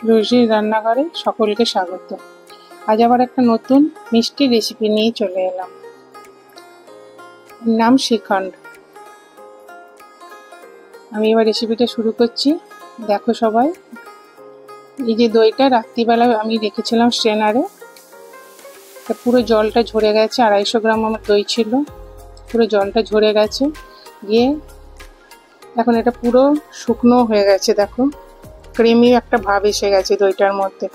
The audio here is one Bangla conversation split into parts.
রোজির রান্নাঘরে সকলকে স্বাগত। আজ আবার একটা নতুন মিষ্টি রেসিপি নিয়ে চলে এলাম। নাম শ্রীখণ্ড। আমি এবার রেসিপিটা শুরু করছি। দেখো সবাই, এই যে দইটা রাত্রিবেলা আমি রেখেছিলাম স্ট্রেনারে, পুরো জলটা ঝরে গেছে। 250 গ্রাম আমার দই ছিল, পুরো জলটা ঝরে গেছে। গিয়ে এখন এটা পুরো শুকনো হয়ে গেছে। দেখো, ক্রিমি একটা ভাব এসে গেছে দইটার মধ্যে,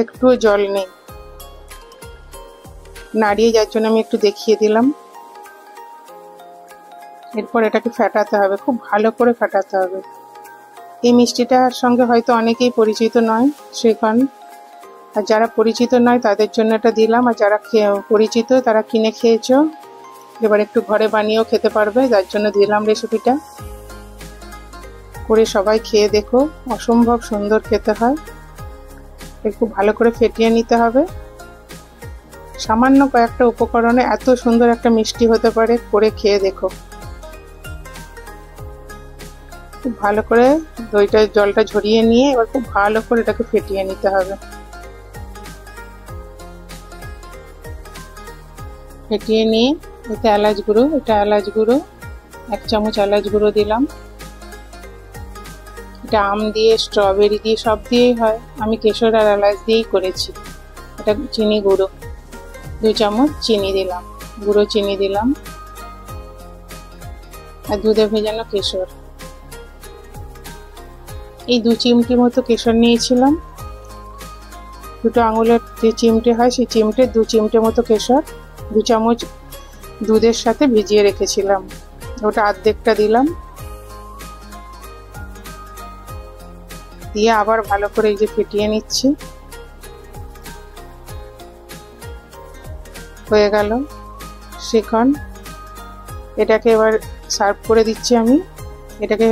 একটুও জল নেই। নাড়িয়ে যাওয়ার জন্য আমি একটু দেখিয়ে দিলাম। এরপর এটাকে ফেটাতে হবে, খুব ভালো করে ফেটাতে হবে। এই মিষ্টিটার সঙ্গে হয়তো অনেকেই পরিচিত নয়, শ্রীখণ্ড। আর যারা পরিচিত নয় তাদের জন্য এটা দিলাম, আর যারা পরিচিত তারা কিনে খেয়েছো, এবার একটু ঘরে বানিয়েও খেতে পারবে, যার জন্য দিলাম রেসিপিটা। করে সবাই খেয়ে দেখো, অসম্ভব সুন্দর খেতে হয়। একটু ভালো করে ফেটিয়ে নিতে হবে। সামান্য কয়েকটা উপকরণে এত সুন্দর একটা মিষ্টি হতে পারে, করে খেয়ে দেখো। খুব ভালো করে দইটা জলটা ঝরিয়ে নিয়ে এবার খুব ভালো করে এটাকে ফেটিয়ে নিতে হবে। ফেটিয়ে নিয়ে এটা এলাচ গুঁড়ো, 1 চামচ এলাচ গুঁড়ো দিলাম। এটা আম দিয়ে, স্ট্রবেরি দিয়ে, সব দিয়েই হয়। আমি কেশর আর এলাচ দিয়েই করেছি। এটা চিনি গুঁড়ো, 2 চামচ চিনি দিলাম, গুঁড়ো চিনি দিলাম। আর দুধে ভেজানো কেশর, এই 2 চিমটি মতো কেশর নিয়েছিলাম। 2 আঙুলের যে চিমটে হয় সেই চিমটে 2 চিমটে মতো কেশর 2 চামচ দুধের সাথে ভিজিয়ে রেখেছিলাম, ওটা অর্ধেকটা দিলাম। দিয়ে আবার ভালো করে এই যে ফেটিয়ে নিচ্ছি। হয়ে গেল শ্রীখণ্ড। এটাকে এবার সার্ভ করে দিচ্ছি আমি। এটাকে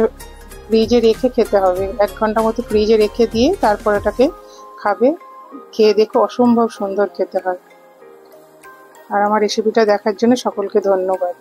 ফ্রিজে রেখে খেতে হবে, 1 ঘন্টা মতো ফ্রিজে রেখে দিয়ে তারপর এটাকে খাবে। খেয়ে দেখো, অসম্ভব সুন্দর খেতে হয়। আর আমার রেসিপিটা দেখার জন্য সকলকে ধন্যবাদ।